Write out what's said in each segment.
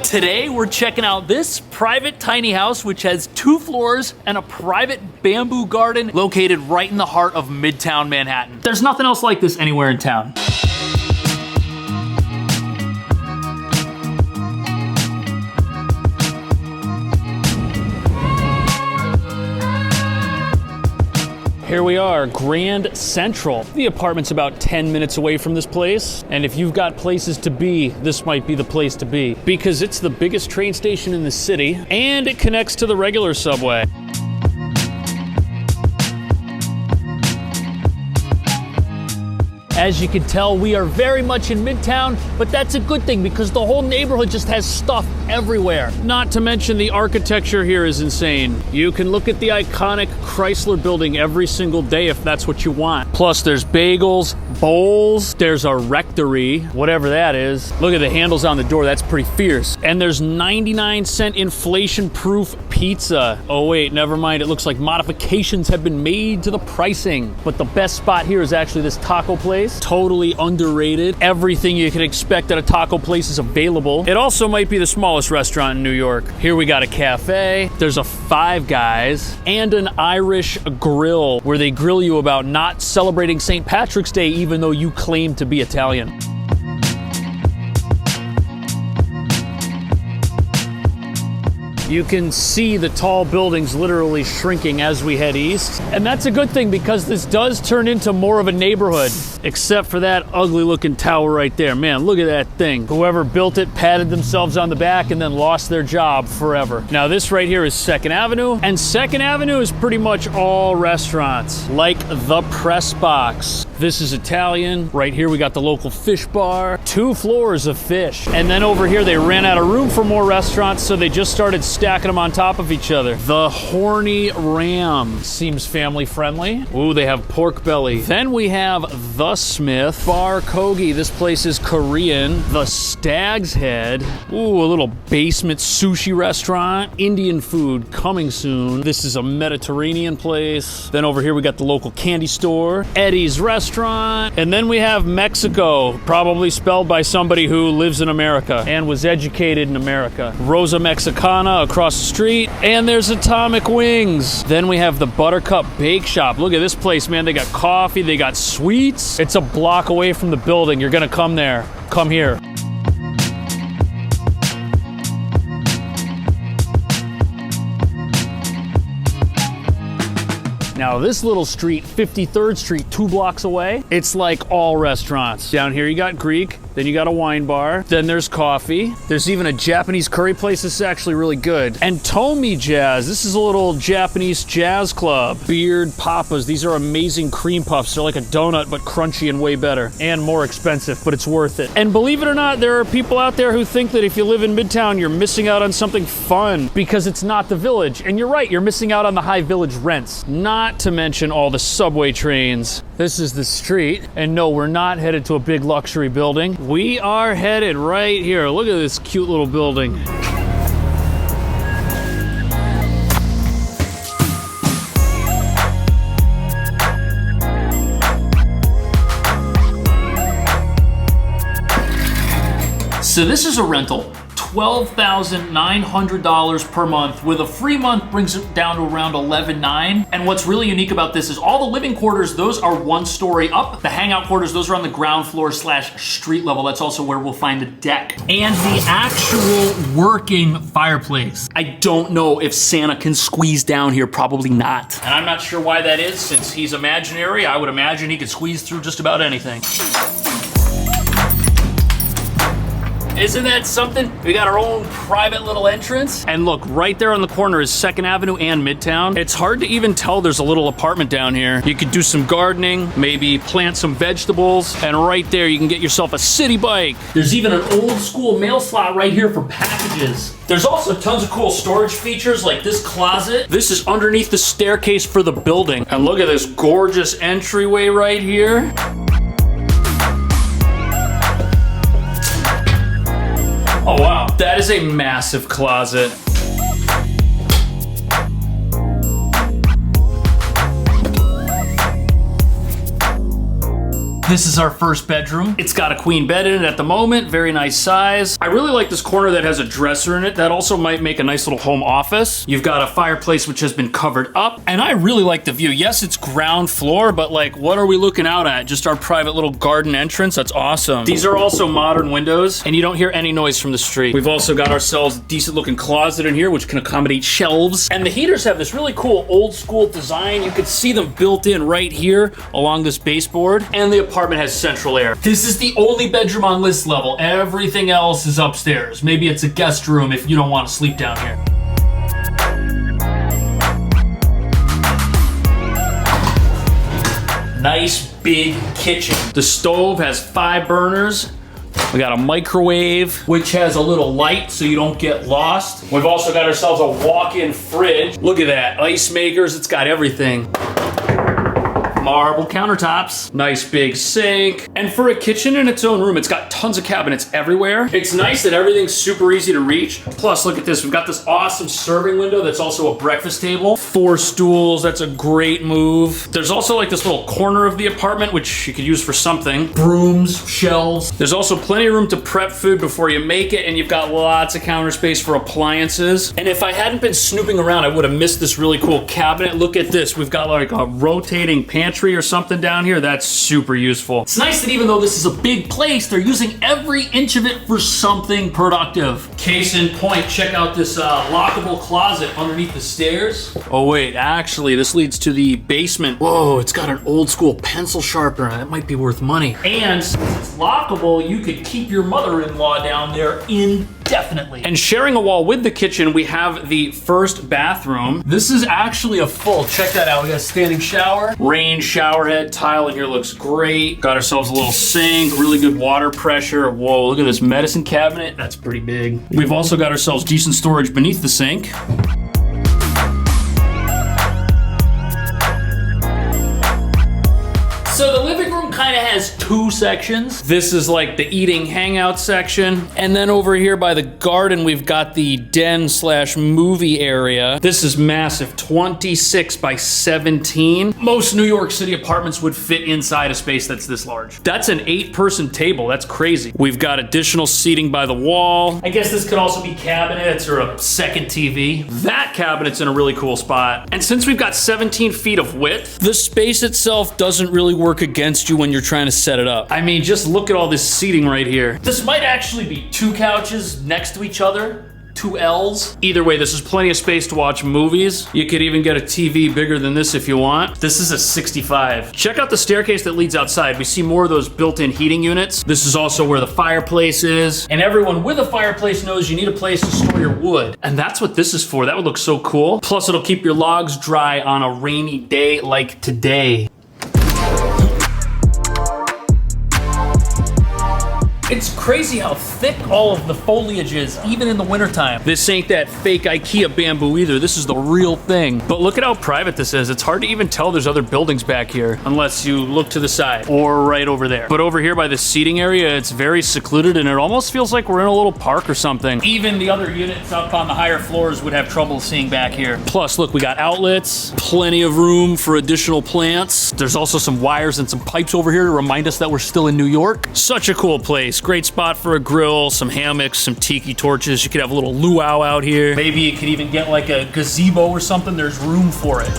Today, we're checking out this private tiny house, which has 2 floors and a private bamboo garden located right in the heart of Midtown Manhattan. There's nothing else like this anywhere in town. Here we are, Grand Central. The apartment's about 10 minutes away from this place, and if you've got places to be, this might be the place to be, because it's the biggest train station in the city, and it connects to the regular subway. As you can tell, we are very much in Midtown, but that's a good thing because the whole neighborhood just has stuff everywhere. Not to mention the architecture here is insane. You can look at the iconic Chrysler building every single day if that's what you want. Plus there's bagels, bowls, there's a rectory, whatever that is. Look at the handles on the door, that's pretty fierce. And there's 99-cent inflation-proof pizza. Oh wait, never mind, it looks like modifications have been made to the pricing. But the best spot here is actually this taco place. Totally underrated. Everything you can expect at a taco place is available. It also might be the smallest restaurant in New York. Here we got a cafe, there's a Five Guys, and an Irish grill where they grill you about not celebrating St. Patrick's Day even though you claim to be Italian. You can see the tall buildings literally shrinking as we head east. And that's a good thing because this does turn into more of a neighborhood, except for that ugly looking tower right there. Man, look at that thing. Whoever built it patted themselves on the back and then lost their job forever. Now this right here is 2nd Avenue, and 2nd Avenue is pretty much all restaurants, like the Press Box. This is Italian. Right here we got the local fish bar, 2 floors of fish. And then over here they ran out of room for more restaurants, so they just started stacking them on top of each other. The Horny Ram seems family friendly. Ooh, they have pork belly. Then we have the Smith Bar Kogi. This place is Korean. The Stag's Head. Ooh, a little basement sushi restaurant. Indian food coming soon. This is a Mediterranean place. Then over here we got the local candy store, Eddie's Restaurant. And then we have Mexico, probably spelled by somebody who lives in America and was educated in America. Rosa Mexicana across the street, and there's Atomic Wings. Then we have the Buttercup Bake Shop. Look at this place, man. They got coffee, they got sweets. It's a block away from the building. You're gonna come there. Come here. Now this little street, 53rd Street, 2 blocks away, it's like all restaurants. Down here you got Greek, then you got a wine bar, then there's coffee. There's even a Japanese curry place. This is actually really good. And Tomi Jazz, this is a little Japanese jazz club. Beard Papas, these are amazing cream puffs. They're like a donut, but crunchy and way better. And more expensive, but it's worth it. And believe it or not, there are people out there who think that if you live in Midtown, you're missing out on something fun because it's not the Village. And you're right, you're missing out on the high Village rents. Not to mention all the subway trains. This is the street, and no, we're not headed to a big luxury building. We are headed right here. Look at this cute little building. So this is a rental. $12,900 per month with a free month brings it down to around $11,900. And what's really unique about this is all the living quarters, those are 1 story up. The hangout quarters, those are on the ground floor / street level. That's also where we'll find the deck. And the actual working fireplace. I don't know if Santa can squeeze down here, probably not. And I'm not sure why that is, since he's imaginary. I would imagine he could squeeze through just about anything. Isn't that something? We got our own private little entrance. And look, right there on the corner is 2nd Avenue and Midtown. It's hard to even tell there's a little apartment down here. You could do some gardening, maybe plant some vegetables, and right there you can get yourself a city bike. There's even an old school mail slot right here for packages. There's also tons of cool storage features like this closet. This is underneath the staircase for the building. And look at this gorgeous entryway right here. Oh wow, that is a massive closet. This is our first bedroom. It's got a queen bed in it at the moment, very nice size. I really like this corner that has a dresser in it. That also might make a nice little home office. You've got a fireplace which has been covered up, and I really like the view. Yes, it's ground floor, but like, what are we looking out at? Just our private little garden entrance. That's awesome. These are also modern windows, and you don't hear any noise from the street. We've also got ourselves a decent looking closet in here, which can accommodate shelves. And the heaters have this really cool old school design. You can see them built in right here along this baseboard. And the apartment has central air. This is the only bedroom on this level. Everything else is upstairs. Maybe it's a guest room if you don't want to sleep down here. Nice big kitchen. The stove has 5 burners. We got a microwave, which has a little light so you don't get lost. We've also got ourselves a walk-in fridge. Look at that, ice makers, it's got everything. Marble countertops, nice big sink. And for a kitchen in its own room, it's got tons of cabinets everywhere. It's nice that everything's super easy to reach. Plus, look at this, we've got this awesome serving window that's also a breakfast table. 4 stools, that's a great move. There's also like this little corner of the apartment, which you could use for something. Brooms, shelves. There's also plenty of room to prep food before you make it, and you've got lots of counter space for appliances. And if I hadn't been snooping around, I would have missed this really cool cabinet. Look at this, we've got like a rotating pantry or something down here. That's super useful. It's nice that even though this is a big place, they're using every inch of it for something productive. Case in point, check out this lockable closet underneath the stairs. Oh wait, actually this leads to the basement. Whoa, it's got an old school pencil sharpener. That might be worth money. And since it's lockable, you could keep your mother-in-law down there indefinitely. And sharing a wall with the kitchen, we have the first bathroom. This is actually a full, check that out. We got a standing shower, range shower head, tile in here looks great. Got ourselves a little sink, really good water pressure. Whoa, look at this medicine cabinet. That's pretty big. We've also got ourselves decent storage beneath the sink. So the living room kind of has 2 sections. This is like the eating hangout section. And then over here by the garden, we've got the den / movie area. This is massive, 26 by 17. Most New York City apartments would fit inside a space that's this large. That's an 8-person table, that's crazy. We've got additional seating by the wall. I guess this could also be cabinets or a second TV. That cabinet's in a really cool spot. And since we've got 17 feet of width, the space itself doesn't really work against you when you're trying to set it up. I mean, just look at all this seating right here. This might actually be 2 couches next to each other. 2 L's. Either way, this is plenty of space to watch movies. You could even get a TV bigger than this if you want. This is a 65. Check out the staircase that leads outside. We see more of those built-in heating units. This is also where the fireplace is. And everyone with a fireplace knows you need a place to store your wood. And that's what this is for. That would look so cool. Plus, it'll keep your logs dry on a rainy day like today. It's crazy how thick all of the foliage is, even in the wintertime. This ain't that fake IKEA bamboo either. This is the real thing. But look at how private this is. It's hard to even tell there's other buildings back here unless you look to the side or right over there. But over here by the seating area, it's very secluded and it almost feels like we're in a little park or something. Even the other units up on the higher floors would have trouble seeing back here. Plus, look, we got outlets, plenty of room for additional plants. There's also some wires and some pipes over here to remind us that we're still in New York. Such a cool place. Great spot for a grill, some hammocks, some tiki torches. You could have a little luau out here. Maybe you could even get like a gazebo or something. There's room for it.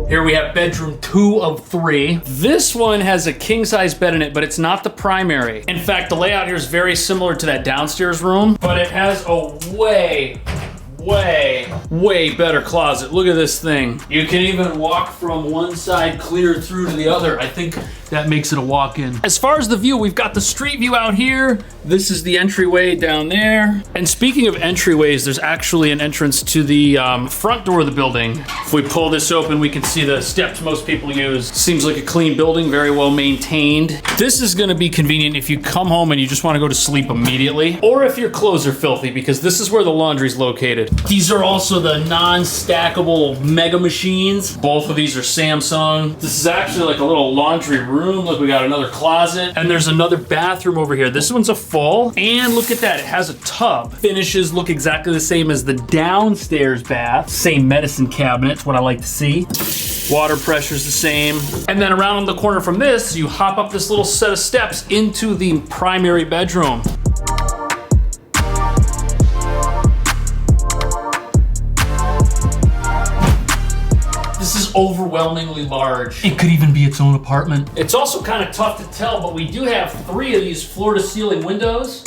Here we have bedroom 2 of 3. This one has a king-size bed in it, but it's not the primary. In fact, the layout here is very similar to that downstairs room, but it has a way better closet. Look at this thing. You can even walk from one side clear through to the other. I think that makes it a walk-in. As far as the view, we've got the street view out here. This is the entryway down there. And speaking of entryways, there's actually an entrance to the front door of the building. If we pull this open, we can see the steps most people use. Seems like a clean building, very well maintained. This is gonna be convenient if you come home and you just wanna go to sleep immediately, or if your clothes are filthy, because this is where the laundry's located. These are also the non-stackable mega machines. Both of these are Samsung. This is actually like a little laundry room. Look, we got another closet. And there's another bathroom over here. This one's a full. And look at that, it has a tub. Finishes look exactly the same as the downstairs bath. Same medicine cabinet, it's what I like to see. Water pressure's the same. And then around on the corner from this, you hop up this little set of steps into the primary bedroom. This is overwhelmingly large. It could even be its own apartment. It's also kind of tough to tell, but we do have 3 of these floor-to-ceiling windows.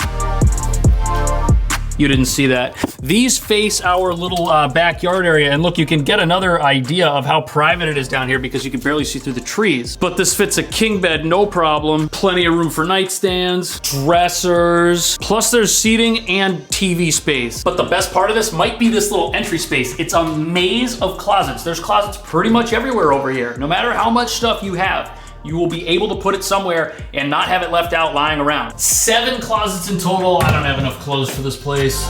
You didn't see that. These face our little backyard area, and look, you can get another idea of how private it is down here because you can barely see through the trees. But this fits a king bed, no problem. Plenty of room for nightstands, dressers, plus there's seating and TV space. But the best part of this might be this little entry space. It's a maze of closets. There's closets pretty much everywhere over here. No matter how much stuff you have, you will be able to put it somewhere and not have it left out lying around. 7 closets in total. I don't have enough clothes for this place.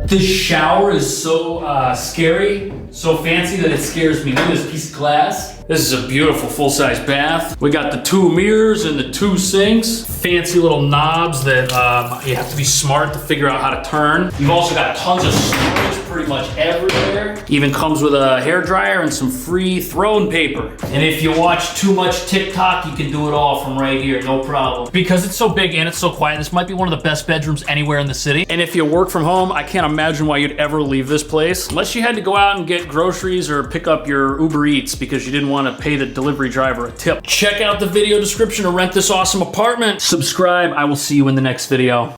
This shower is so scary, so fancy that it scares me. Look at this piece of glass. This is a beautiful full-size bath. We got the 2 mirrors and the 2 sinks. Fancy little knobs that you have to be smart to figure out how to turn. You've also got tons of storage pretty much everywhere. Even comes with a hairdryer and some free throne paper. And if you watch too much TikTok, you can do it all from right here, no problem. Because it's so big and it's so quiet, this might be one of the best bedrooms anywhere in the city. And if you work from home, I can't imagine why you'd ever leave this place. Unless you had to go out and get groceries or pick up your Uber Eats because you didn't want to pay the delivery driver a tip. Check out the video description to rent this awesome apartment. Subscribe. I will see you in the next video.